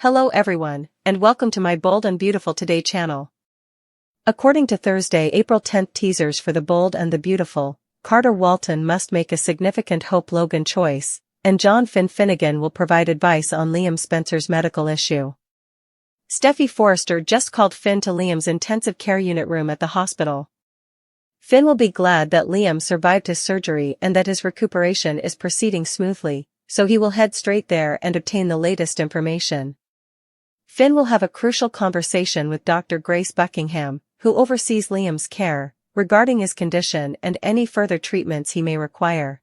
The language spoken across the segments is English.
Hello everyone, and welcome to my Bold and Beautiful Today channel. According to Thursday, April 10th teasers for The Bold and the Beautiful, Carter Walton must make a significant Hope Logan choice, and John Finnegan will provide advice on Liam Spencer's medical issue. Steffy Forrester just called Finn to Liam's intensive care unit room at the hospital. Finn will be glad that Liam survived his surgery and that his recuperation is proceeding smoothly, so he will head straight there and obtain the latest information. Finn will have a crucial conversation with Dr. Grace Buckingham, who oversees Liam's care, regarding his condition and any further treatments he may require.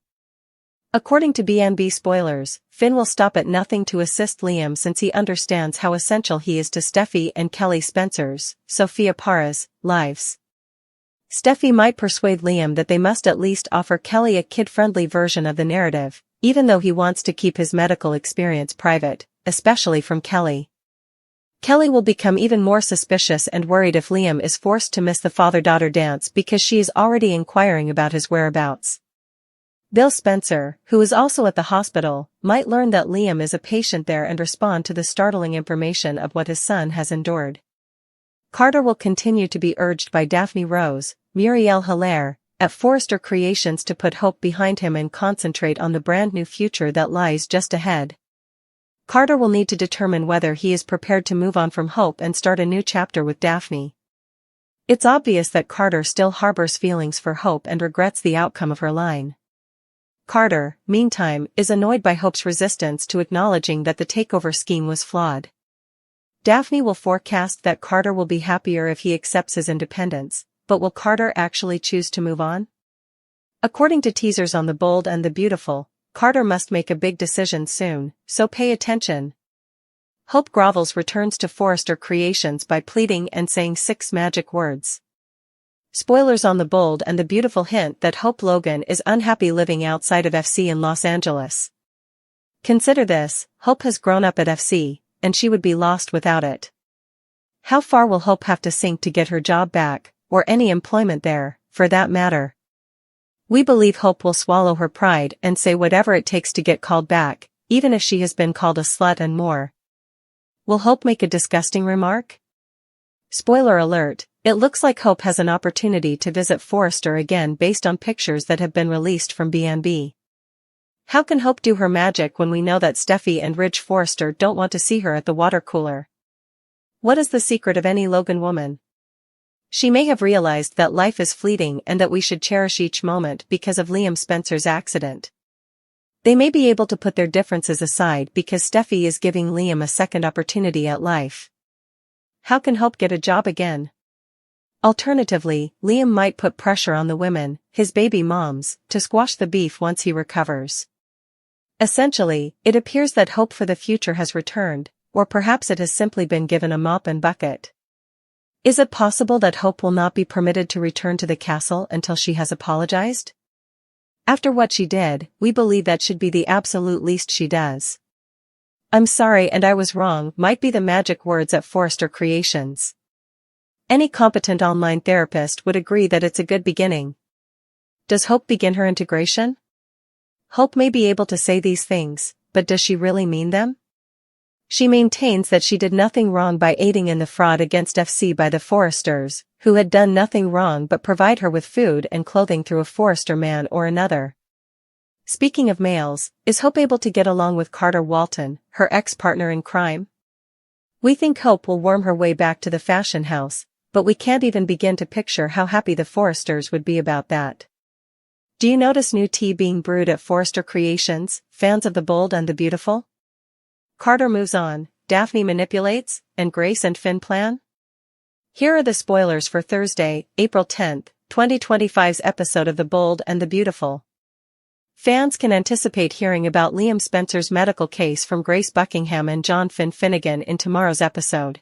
According to B&B spoilers, Finn will stop at nothing to assist Liam since he understands how essential he is to Steffy and Kelly Spencer's, Sophia Parra's, lives. Steffy might persuade Liam that they must at least offer Kelly a kid-friendly version of the narrative, even though he wants to keep his medical experience private, especially from Kelly. Kelly will become even more suspicious and worried if Liam is forced to miss the father-daughter dance because she is already inquiring about his whereabouts. Bill Spencer, who is also at the hospital, might learn that Liam is a patient there and respond to the startling information of what his son has endured. Carter will continue to be urged by Daphne Rose, Muriel Hilaire, at Forrester Creations to put hope behind him and concentrate on the brand new future that lies just ahead. Carter will need to determine whether he is prepared to move on from Hope and start a new chapter with Daphne. It's obvious that Carter still harbors feelings for Hope and regrets the outcome of her line. Carter, meantime, is annoyed by Hope's resistance to acknowledging that the takeover scheme was flawed. Daphne will forecast that Carter will be happier if he accepts his independence, but will Carter actually choose to move on? According to teasers on The Bold and the Beautiful, Carter must make a big decision soon, so pay attention. Hope grovels returns to Forrester Creations by pleading and saying 6 magic words. Spoilers on The Bold and the Beautiful hint that Hope Logan is unhappy living outside of FC in Los Angeles. Consider this, Hope has grown up at FC, and she would be lost without it. How far will Hope have to sink to get her job back, or any employment there, for that matter? We believe Hope will swallow her pride and say whatever it takes to get called back, even if she has been called a slut and more. Will Hope make a disgusting remark? Spoiler alert, it looks like Hope has an opportunity to visit Forrester again based on pictures that have been released from B&B. How can Hope do her magic when we know that Steffy and Ridge Forrester don't want to see her at the water cooler? What is the secret of any Logan woman? She may have realized that life is fleeting and that we should cherish each moment because of Liam Spencer's accident. They may be able to put their differences aside because Steffy is giving Liam a second opportunity at life. How can Hope get a job again? Alternatively, Liam might put pressure on the women, his baby moms, to squash the beef once he recovers. Essentially, it appears that hope for the future has returned, or perhaps it has simply been given a mop and bucket. Is it possible that Hope will not be permitted to return to the castle until she has apologized? After what she did, we believe that should be the absolute least she does. "I'm sorry and I was wrong" might be the magic words at Forrester Creations. Any competent online therapist would agree that it's a good beginning. Does Hope begin her integration? Hope may be able to say these things, but does she really mean them? She maintains that she did nothing wrong by aiding in the fraud against FC by the Forresters, who had done nothing wrong but provide her with food and clothing through a Forrester man or another. Speaking of males, is Hope able to get along with Carter Walton, her ex-partner in crime? We think Hope will worm her way back to the fashion house, but we can't even begin to picture how happy the Forresters would be about that. Do you notice new tea being brewed at Forrester Creations, fans of The Bold and the Beautiful? Carter moves on, Daphne manipulates, and Grace and Finn plan? Here are the spoilers for Thursday, April 10th, 2025's episode of The Bold and the Beautiful. Fans can anticipate hearing about Liam Spencer's medical case from Grace Buckingham and John Finnegan in tomorrow's episode.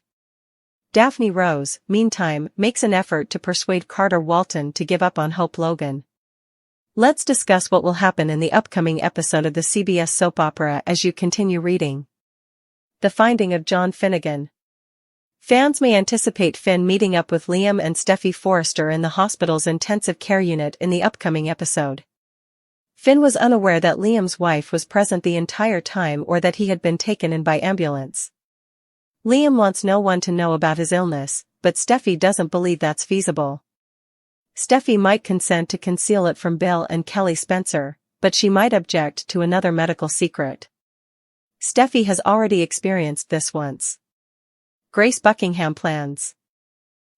Daphne Rose, meantime, makes an effort to persuade Carter Walton to give up on Hope Logan. Let's discuss what will happen in the upcoming episode of the CBS soap opera as you continue reading. The finding of John Finnegan. Fans may anticipate Finn meeting up with Liam and Steffy Forrester in the hospital's intensive care unit in the upcoming episode. Finn was unaware that Liam's wife was present the entire time or that he had been taken in by ambulance. Liam wants no one to know about his illness, but Steffy doesn't believe that's feasible. Steffy might consent to conceal it from Bill and Kelly Spencer, but she might object to another medical secret. Steffy has already experienced this once. Grace Buckingham plans.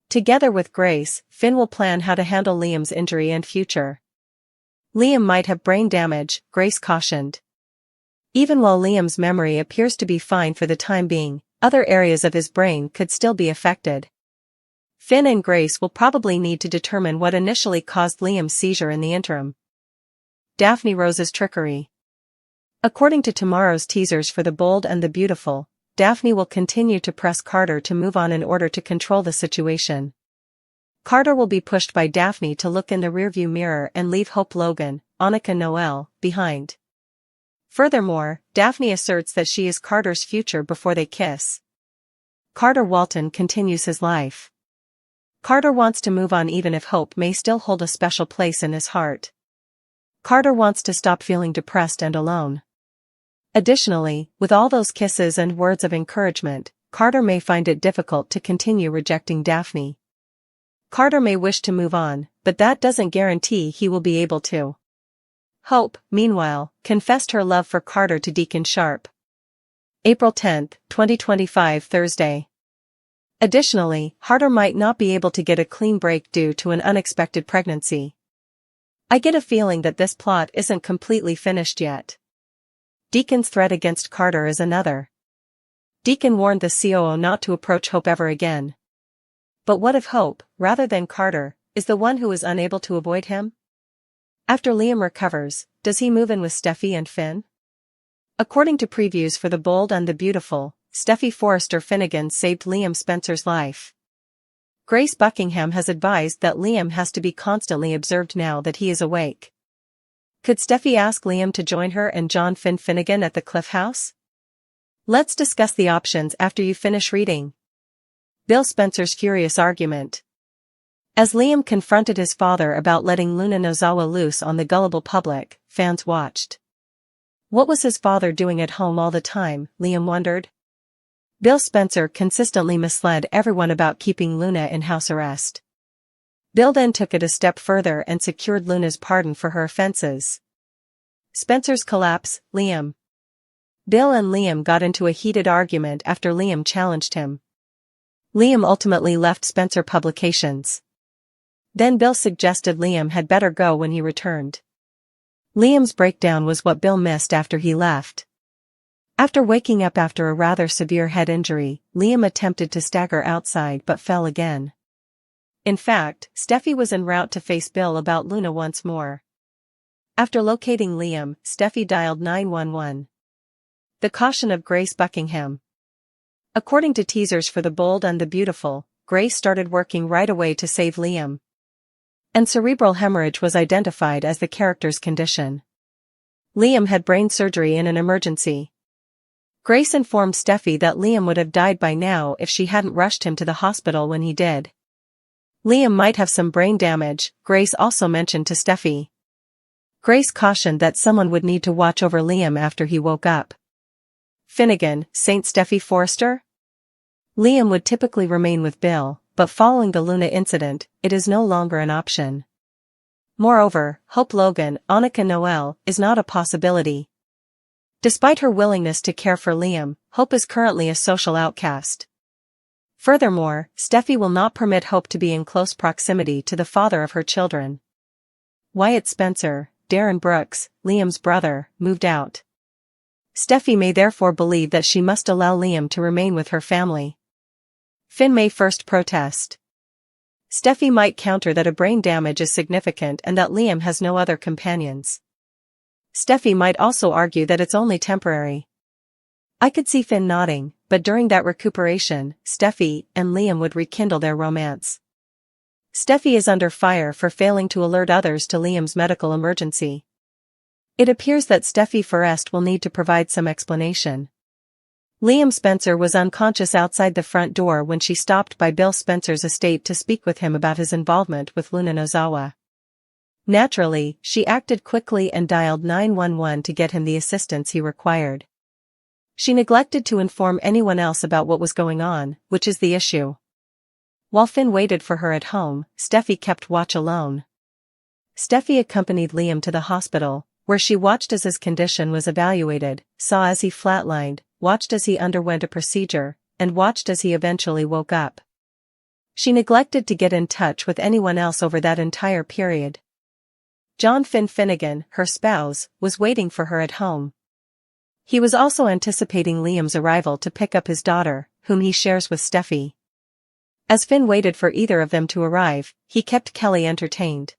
Together with Grace, Finn will plan how to handle Liam's injury and future. Liam might have brain damage, Grace cautioned. Even while Liam's memory appears to be fine for the time being, other areas of his brain could still be affected. Finn and Grace will probably need to determine what initially caused Liam's seizure in the interim. Daphne Rose's trickery. According to tomorrow's teasers for The Bold and the Beautiful, Daphne will continue to press Carter to move on in order to control the situation. Carter will be pushed by Daphne to look in the rearview mirror and leave Hope Logan, Annika Noel, behind. Furthermore, Daphne asserts that she is Carter's future before they kiss. Carter Walton continues his life. Carter wants to move on even if Hope may still hold a special place in his heart. Carter wants to stop feeling depressed and alone. Additionally, with all those kisses and words of encouragement, Carter may find it difficult to continue rejecting Daphne. Carter may wish to move on, but that doesn't guarantee he will be able to. Hope, meanwhile, confessed her love for Carter to Deacon Sharp. April 10, 2025 Thursday. Additionally, Carter might not be able to get a clean break due to an unexpected pregnancy. I get a feeling that this plot isn't completely finished yet. Deacon's threat against Carter is another. Deacon warned the COO not to approach Hope ever again. But what if Hope, rather than Carter, is the one who is unable to avoid him? After Liam recovers, does he move in with Steffy and Finn? According to previews for The Bold and the Beautiful, Steffy Forrester Finnegan saved Liam Spencer's life. Grace Buckingham has advised that Liam has to be constantly observed now that he is awake. Could Steffy ask Liam to join her and John Finn Finnegan at the Cliff House? Let's discuss the options after you finish reading. Bill Spencer's furious argument. As Liam confronted his father about letting Luna Nozawa loose on the gullible public, fans watched. What was his father doing at home all the time, Liam wondered. Bill Spencer consistently misled everyone about keeping Luna in house arrest. Bill then took it a step further and secured Luna's pardon for her offenses. Spencer's collapse, Liam. Bill and Liam got into a heated argument after Liam challenged him. Liam ultimately left Spencer Publications. Then Bill suggested Liam had better go when he returned. Liam's breakdown was what Bill missed after he left. After waking up after a rather severe head injury, Liam attempted to stagger outside but fell again. In fact, Steffy was en route to face Bill about Luna once more. After locating Liam, Steffy dialed 911. The caution of Grace Buckingham. According to teasers for The Bold and the Beautiful, Grace started working right away to save Liam. And cerebral hemorrhage was identified as the character's condition. Liam had brain surgery in an emergency. Grace informed Steffy that Liam would have died by now if she hadn't rushed him to the hospital when he did. Liam might have some brain damage, Grace also mentioned to Steffy. Grace cautioned that someone would need to watch over Liam after he woke up. Finnegan, St. Steffy Forrester? Liam would typically remain with Bill, but following the Luna incident, it is no longer an option. Moreover, Hope Logan, Annika Noel, is not a possibility. Despite her willingness to care for Liam, Hope is currently a social outcast. Furthermore, Steffy will not permit Hope to be in close proximity to the father of her children. Wyatt Spencer, Darren Brooks, Liam's brother, moved out. Steffy may therefore believe that she must allow Liam to remain with her family. Finn may first protest. Steffy might counter that a brain damage is significant and that Liam has no other companions. Steffy might also argue that it's only temporary. I could see Finn nodding, but during that recuperation, Steffy and Liam would rekindle their romance. Steffy is under fire for failing to alert others to Liam's medical emergency. It appears that Steffy Forrest will need to provide some explanation. Liam Spencer was unconscious outside the front door when she stopped by Bill Spencer's estate to speak with him about his involvement with Luna Nozawa. Naturally, she acted quickly and dialed 911 to get him the assistance he required. She neglected to inform anyone else about what was going on, which is the issue. While Finn waited for her at home, Steffy kept watch alone. Steffy accompanied Liam to the hospital, where she watched as his condition was evaluated, saw as he flatlined, watched as he underwent a procedure, and watched as he eventually woke up. She neglected to get in touch with anyone else over that entire period. John Finn Finnegan, her spouse, was waiting for her at home. He was also anticipating Liam's arrival to pick up his daughter, whom he shares with Steffy. As Finn waited for either of them to arrive, he kept Kelly entertained.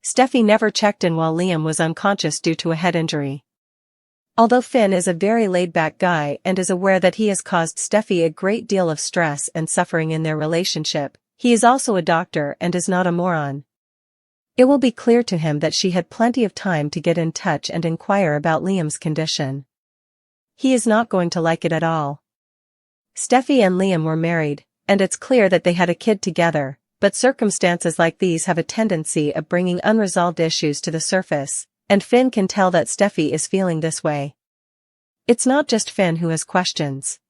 Steffy never checked in while Liam was unconscious due to a head injury. Although Finn is a very laid-back guy and is aware that he has caused Steffy a great deal of stress and suffering in their relationship, he is also a doctor and is not a moron. It will be clear to him that she had plenty of time to get in touch and inquire about Liam's condition. He is not going to like it at all. Steffy and Liam were married, and it's clear that they had a kid together, but circumstances like these have a tendency of bringing unresolved issues to the surface, and Finn can tell that Steffy is feeling this way. It's not just Finn who has questions.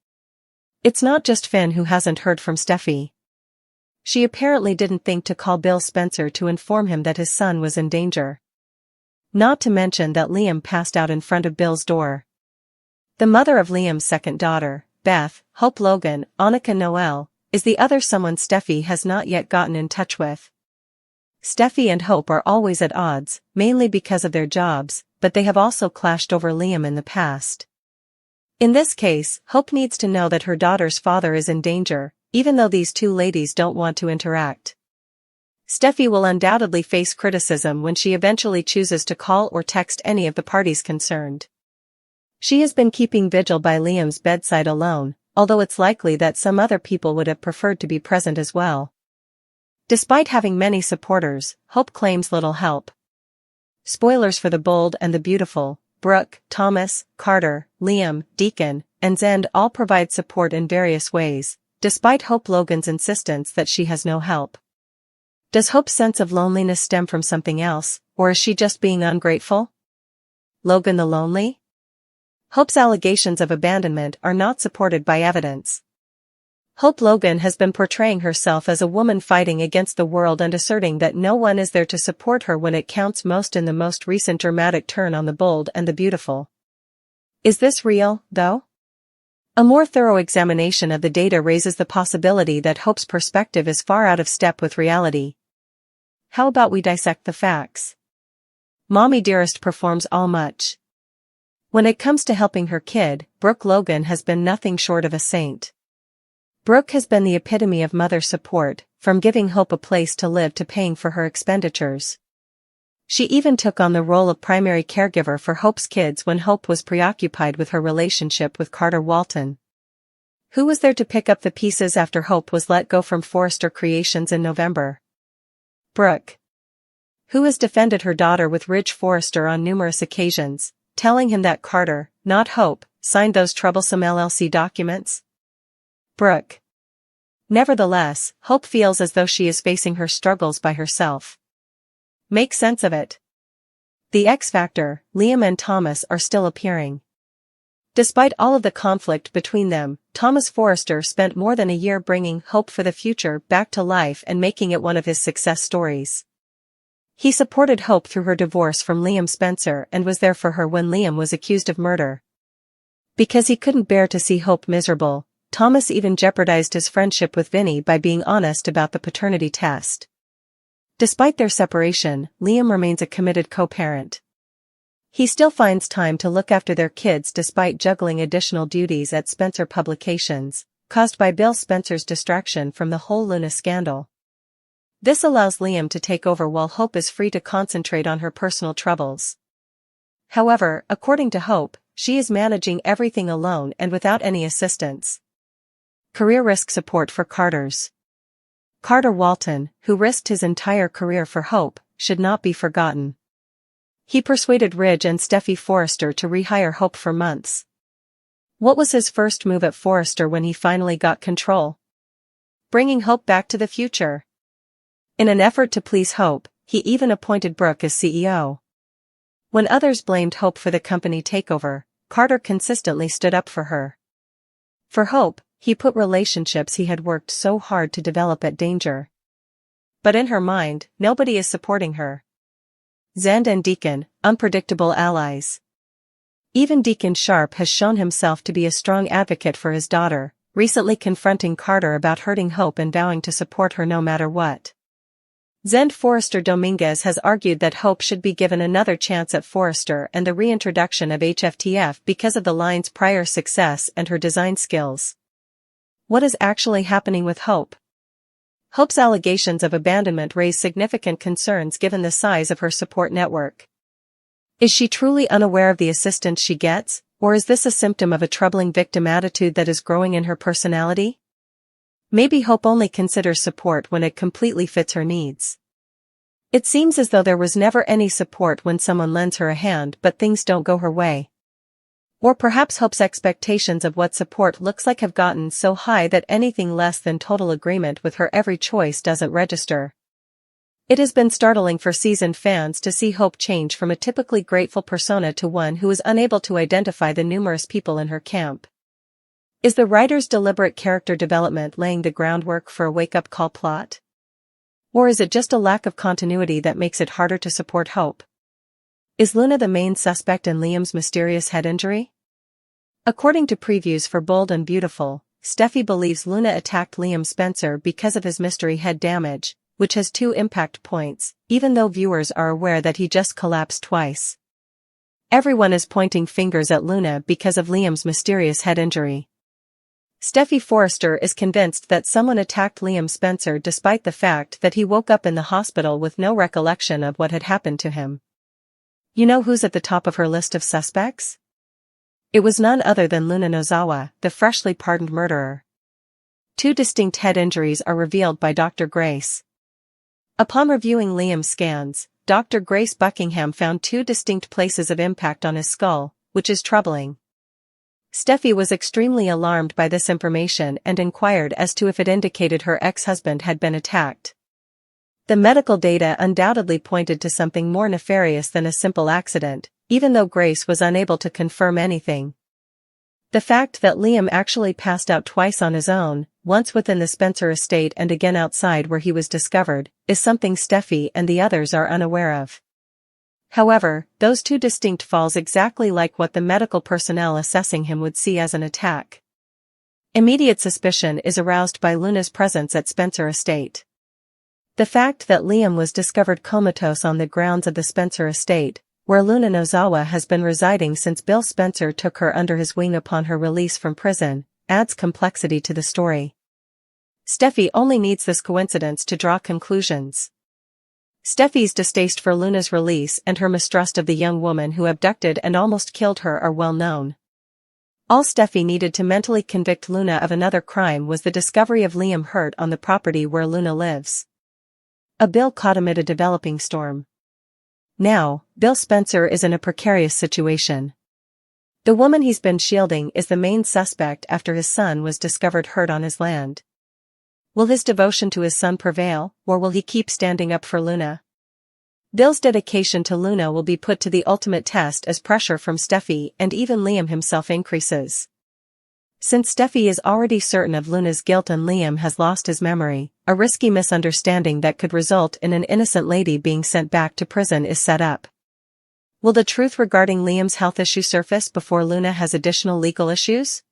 It's not just Finn who hasn't heard from Steffy. She apparently didn't think to call Bill Spencer to inform him that his son was in danger. Not to mention that Liam passed out in front of Bill's door. The mother of Liam's second daughter, Beth, Hope Logan, Annika Noel, is the other someone Steffy has not yet gotten in touch with. Steffy and Hope are always at odds, mainly because of their jobs, but they have also clashed over Liam in the past. In this case, Hope needs to know that her daughter's father is in danger, even though these two ladies don't want to interact. Steffy will undoubtedly face criticism when she eventually chooses to call or text any of the parties concerned. She has been keeping vigil by Liam's bedside alone, although it's likely that some other people would have preferred to be present as well. Despite having many supporters, Hope claims little help. Spoilers for The Bold and the Beautiful: Brooke, Thomas, Carter, Liam, Deacon, and Zend all provide support in various ways, despite Hope Logan's insistence that she has no help. Does Hope's sense of loneliness stem from something else, or is she just being ungrateful? Logan the lonely? Hope's allegations of abandonment are not supported by evidence. Hope Logan has been portraying herself as a woman fighting against the world and asserting that no one is there to support her when it counts most in the most recent dramatic turn on The Bold and the Beautiful. Is this real, though? A more thorough examination of the data raises the possibility that Hope's perspective is far out of step with reality. How about we dissect the facts? Mommy Dearest performs all much. When it comes to helping her kid, Brooke Logan has been nothing short of a saint. Brooke has been the epitome of mother support, from giving Hope a place to live to paying for her expenditures. She even took on the role of primary caregiver for Hope's kids when Hope was preoccupied with her relationship with Carter Walton. Who was there to pick up the pieces after Hope was let go from Forrester Creations in November? Brooke. Who has defended her daughter with Ridge Forrester on numerous occasions, telling him that Carter, not Hope, signed those troublesome LLC documents? Brooke. Nevertheless, Hope feels as though she is facing her struggles by herself. Make sense of it. The X Factor: Liam and Thomas are still appearing. Despite all of the conflict between them, Thomas Forrester spent more than a year bringing Hope for the Future back to life and making it one of his success stories. He supported Hope through her divorce from Liam Spencer and was there for her when Liam was accused of murder. Because he couldn't bear to see Hope miserable, Thomas even jeopardized his friendship with Vinny by being honest about the paternity test. Despite their separation, Liam remains a committed co-parent. He still finds time to look after their kids despite juggling additional duties at Spencer Publications, caused by Bill Spencer's distraction from the whole Luna scandal. This allows Liam to take over while Hope is free to concentrate on her personal troubles. However, according to Hope, she is managing everything alone and without any assistance. Career risk support for Carter's. Carter Walton, who risked his entire career for Hope, should not be forgotten. He persuaded Ridge and Steffy Forrester to rehire Hope for months. What was his first move at Forrester when he finally got control? Bringing Hope back to the future. In an effort to please Hope, he even appointed Brooke as CEO. When others blamed Hope for the company takeover, Carter consistently stood up for her. For Hope, he put relationships he had worked so hard to develop at danger. But in her mind, nobody is supporting her. Zand and Deacon, unpredictable allies. Even Deacon Sharp has shown himself to be a strong advocate for his daughter, recently confronting Carter about hurting Hope and vowing to support her no matter what. Zand Forrester Dominguez has argued that Hope should be given another chance at Forrester and the reintroduction of HFTF because of the line's prior success and her design skills. What is actually happening with Hope? Hope's allegations of abandonment raise significant concerns given the size of her support network. Is she truly unaware of the assistance she gets, or is this a symptom of a troubling victim attitude that is growing in her personality? Maybe Hope only considers support when it completely fits her needs. It seems as though there was never any support when someone lends her a hand but things don't go her way. Or perhaps Hope's expectations of what support looks like have gotten so high that anything less than total agreement with her every choice doesn't register. It has been startling for seasoned fans to see Hope change from a typically grateful persona to one who is unable to identify the numerous people in her camp. Is the writer's deliberate character development laying the groundwork for a wake-up call plot? Or is it just a lack of continuity that makes it harder to support Hope? Is Luna the main suspect in Liam's mysterious head injury? According to previews for Bold and Beautiful, Steffy believes Luna attacked Liam Spencer because of his mystery head damage, which has 2 impact points, even though viewers are aware that he just collapsed twice. Everyone is pointing fingers at Luna because of Liam's mysterious head injury. Steffy Forrester is convinced that someone attacked Liam Spencer despite the fact that he woke up in the hospital with no recollection of what had happened to him. You know who's at the top of her list of suspects? It was none other than Luna Nozawa, the freshly pardoned murderer. 2 distinct head injuries are revealed by Dr. Grace. Upon reviewing Liam's scans, Dr. Grace Buckingham found 2 distinct places of impact on his skull, which is troubling. Steffy was extremely alarmed by this information and inquired as to if it indicated her ex-husband had been attacked. The medical data undoubtedly pointed to something more nefarious than a simple accident, even though Grace was unable to confirm anything. The fact that Liam actually passed out twice on his own, once within the Spencer estate and again outside where he was discovered, is something Steffy and the others are unaware of. However, those 2 distinct falls exactly like what the medical personnel assessing him would see as an attack. Immediate suspicion is aroused by Luna's presence at Spencer estate. The fact that Liam was discovered comatose on the grounds of the Spencer estate, where Luna Nozawa has been residing since Bill Spencer took her under his wing upon her release from prison, adds complexity to the story. Steffy only needs this coincidence to draw conclusions. Steffy's distaste for Luna's release and her mistrust of the young woman who abducted and almost killed her are well known. All Steffy needed to mentally convict Luna of another crime was the discovery of Liam hurt on the property where Luna lives. A bill caught amid a developing storm. Now, Bill Spencer is in a precarious situation. The woman he's been shielding is the main suspect after his son was discovered hurt on his land. Will his devotion to his son prevail, or will he keep standing up for Luna? Bill's dedication to Luna will be put to the ultimate test as pressure from Steffy and even Liam himself increases. Since Steffy is already certain of Luna's guilt and Liam has lost his memory, a risky misunderstanding that could result in an innocent lady being sent back to prison is set up. Will the truth regarding Liam's health issue surface before Luna has additional legal issues?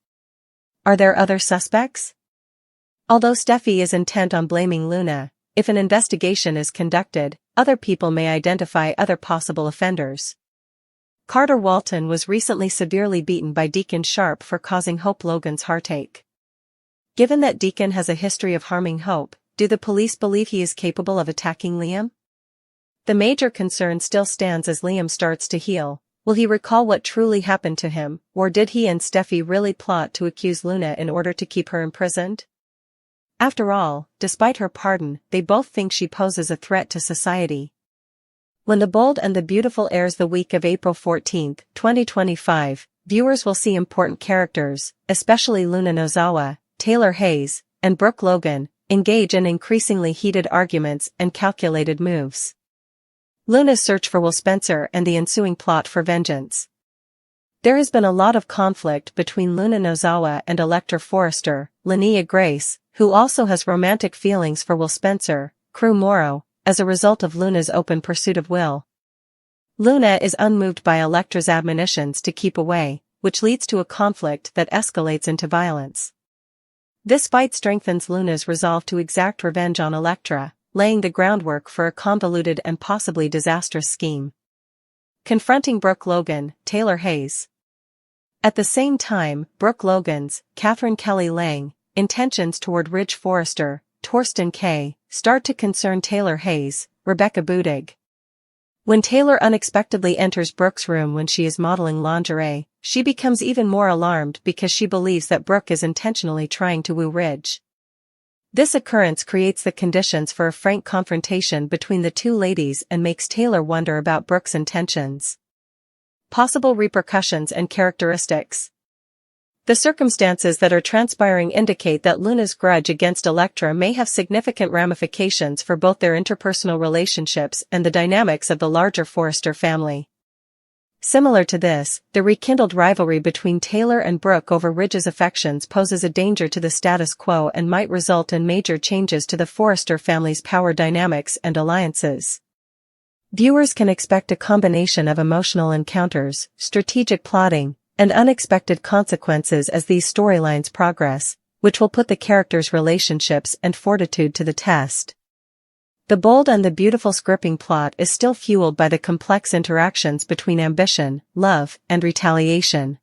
Are there other suspects? Although Steffy is intent on blaming Luna, if an investigation is conducted, other people may identify other possible offenders. Carter Walton was recently severely beaten by Deacon Sharp for causing Hope Logan's heartache. Given that Deacon has a history of harming Hope, do the police believe he is capable of attacking Liam? The major concern still stands as Liam starts to heal. Will he recall what truly happened to him, or did he and Steffy really plot to accuse Luna in order to keep her imprisoned? After all, despite her pardon, they both think she poses a threat to society. When The Bold and the Beautiful airs the week of April 14, 2025, viewers will see important characters, especially Luna Nozawa, Taylor Hayes, and Brooke Logan, engage in increasingly heated arguments and calculated moves. Luna's search for Will Spencer and the ensuing plot for vengeance. There has been a lot of conflict between Luna Nozawa and Electra Forrester, Linnea Grace, who also has romantic feelings for Will Spencer, Crew Morrow, as a result of Luna's open pursuit of Will. Luna is unmoved by Electra's admonitions to keep away, which leads to a conflict that escalates into violence. This fight strengthens Luna's resolve to exact revenge on Electra, laying the groundwork for a convoluted and possibly disastrous scheme. Confronting Brooke Logan, Taylor Hayes. At the same time, Brooke Logan's, Catherine Kelly Lang, intentions toward Ridge Forrester, Torsten Kay, start to concern Taylor Hayes, Rebecca Budig. When Taylor unexpectedly enters Brooke's room when she is modeling lingerie, she becomes even more alarmed because she believes that Brooke is intentionally trying to woo Ridge. This occurrence creates the conditions for a frank confrontation between the two ladies and makes Taylor wonder about Brooke's intentions. Possible repercussions and characteristics. The circumstances that are transpiring indicate that Luna's grudge against Electra may have significant ramifications for both their interpersonal relationships and the dynamics of the larger Forrester family. Similar to this, the rekindled rivalry between Taylor and Brooke over Ridge's affections poses a danger to the status quo and might result in major changes to the Forrester family's power dynamics and alliances. Viewers can expect a combination of emotional encounters, strategic plotting, and unexpected consequences as these storylines progress, which will put the characters' relationships and fortitude to the test. The Bold and the Beautiful scripting plot is still fueled by the complex interactions between ambition, love, and retaliation.